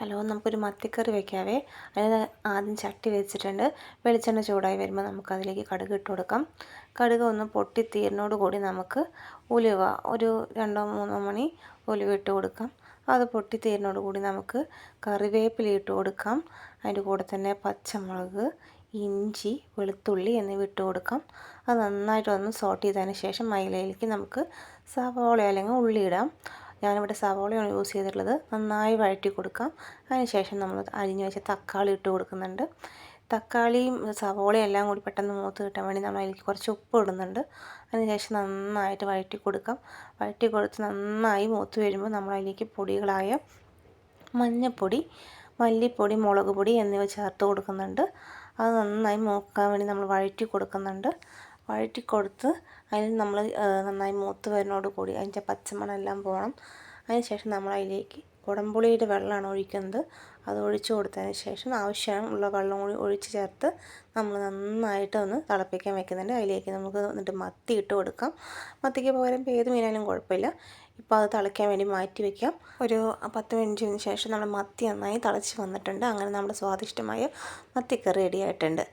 Hello, നമുക്കൊരു മത്തിക്കറി വയ്ക്കാവേ. അതിന് ആദ്യം ചട്ടി വെച്ചിട്ടുണ്ട്. വെളിച്ചെണ്ണ ചൂടായി വരുമ്പോൾ നമുക്കതിലേക്ക് കടുക് ഇട്ട് കൊടുക്കാം. കടുക് ഒന്ന് പൊട്ടിത്തീരുന്നോട് കൂടി നമുക്ക് ഉലുവ ഒരു 2-3 മണി ഉലുവ ഇട്ട് കൊടുക്കാം. അത് പൊട്ടിത്തീരുന്നോട് കൂടി നമുക്ക് കറിവേപ്പില ഇട്ട് കൊടുക്കാം. അതിൻ്റെ കൂടെ തന്നെ പച്ചമുളക്, ഇഞ്ചി, വെളുത്തുള്ളി എന്നിവ ഇട്ട് കൊടുക്കാം. അത് നന്നായിട്ടൊന്ന് സോട്ട് ചെയ്തതിന് ശേഷം അതിലേക്ക് നമുക്ക് സവാള അല്ലെങ്കിൽ ഉള്ളി ഇടാം. ഞാനിവിടെ സവാളയാണ് യൂസ് ചെയ്തിട്ടുള്ളത്. നന്നായി വഴറ്റി കൊടുക്കാം. അതിനുശേഷം നമ്മൾ അരിഞ്ഞു വെച്ച തക്കാളി ഇട്ട് കൊടുക്കുന്നുണ്ട്. തക്കാളിയും സവാളയും എല്ലാം കൂടി പെട്ടെന്ന് മൂത്ത് കിട്ടാൻ വേണ്ടി നമ്മൾ അതിലേക്ക് കുറച്ച് ഉപ്പ് ഇടുന്നുണ്ട്. അതിനുശേഷം നന്നായിട്ട് വഴറ്റി കൊടുക്കാം. വഴറ്റി കൊടുത്ത് നന്നായി മൂത്ത് വരുമ്പോൾ നമ്മൾ അതിലേക്ക് പൊടികളായ മഞ്ഞൾപ്പൊടി, മല്ലിപ്പൊടി, മുളക് പൊടി എന്നിവ ചേർത്ത് കൊടുക്കുന്നുണ്ട്. അത് നന്നായി മൂക്കാൻ വേണ്ടി നമ്മൾ വഴറ്റി കൊടുക്കുന്നുണ്ട്. വഴറ്റി കൊടുത്ത് അതിൽ നമ്മൾ നന്നായി മൂത്ത് വരുന്നതോട് കൂടി അതിൻ്റെ പച്ചമണം എല്ലാം പോകണം. അതിനുശേഷം നമ്മൾ അതിലേക്ക് കുടംപുളിയുടെ വെള്ളമാണ് ഒഴിക്കുന്നത്. അത് ഒഴിച്ചു കൊടുത്തതിന് ശേഷം ആവശ്യമുള്ള വെള്ളം കൂടി ഒഴിച്ച് ചേർത്ത് നമ്മൾ നന്നായിട്ട് ഒന്ന് തിളപ്പിക്കാൻ വെക്കുന്നുണ്ട്. അതിലേക്ക് നമുക്ക് എന്നിട്ട് മത്തി ഇട്ട് കൊടുക്കാം. മത്തിക്ക് പകരം ഏത് മീനായാലും കുഴപ്പമില്ല. ഇപ്പോൾ അത് തിളയ്ക്കാൻ വേണ്ടി മാറ്റി വയ്ക്കാം. ഒരു 10 മിനിറ്റിന് ശേഷം നമ്മുടെ മത്തി നന്നായി തിളച്ച് വന്നിട്ടുണ്ട്. അങ്ങനെ നമ്മുടെ സ്വാദിഷ്ടമായ മത്തിക്കറി റെഡി ആയിട്ടുണ്ട്.